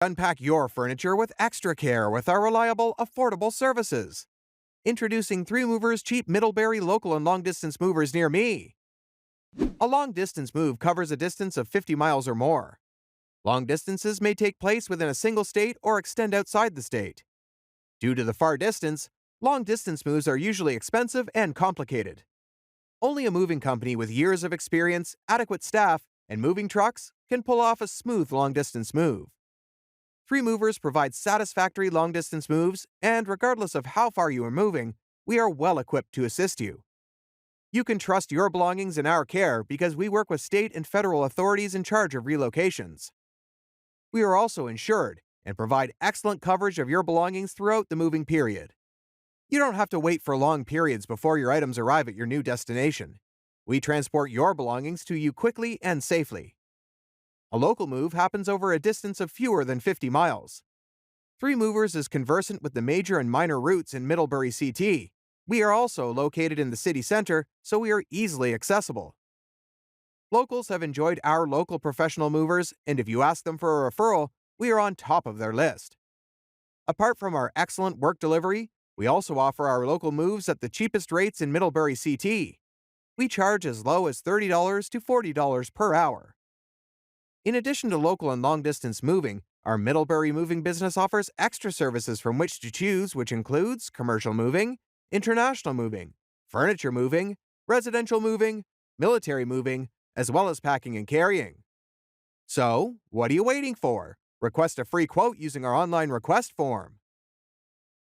Unpack your furniture with extra care with our reliable, affordable services. Introducing 3Movers cheap Middlebury local and long distance movers near me. A long distance move covers a distance of 50 miles or more. Long distances may take place within a single state or extend outside the state. Due to the far distance, long distance moves are usually expensive and complicated. Only a moving company with years of experience, adequate staff, and moving trucks can pull off a smooth long distance move. 3Movers provides satisfactory long distance moves, and regardless of how far you are moving, we are well equipped to assist you. You can trust your belongings in our care because we work with state and federal authorities in charge of relocations. We are also insured and provide excellent coverage of your belongings throughout the moving period. You don't have to wait for long periods before your items arrive at your new destination. We transport your belongings to you quickly and safely. A local move happens over a distance of fewer than 50 miles. 3Movers is conversant with the major and minor routes in Middlebury CT. We are also located in the city center, so we are easily accessible. Locals have enjoyed our local professional movers, and if you ask them for a referral, we are on top of their list. Apart from our excellent work delivery, we also offer our local moves at the cheapest rates in Middlebury CT. We charge as low as $30 to $40 per hour. In addition to local and long-distance moving, our Middlebury moving business offers extra services from which to choose, which includes commercial moving, international moving, furniture moving, residential moving, military moving, as well as packing and carrying. So, what are you waiting for? Request a free quote using our online request form.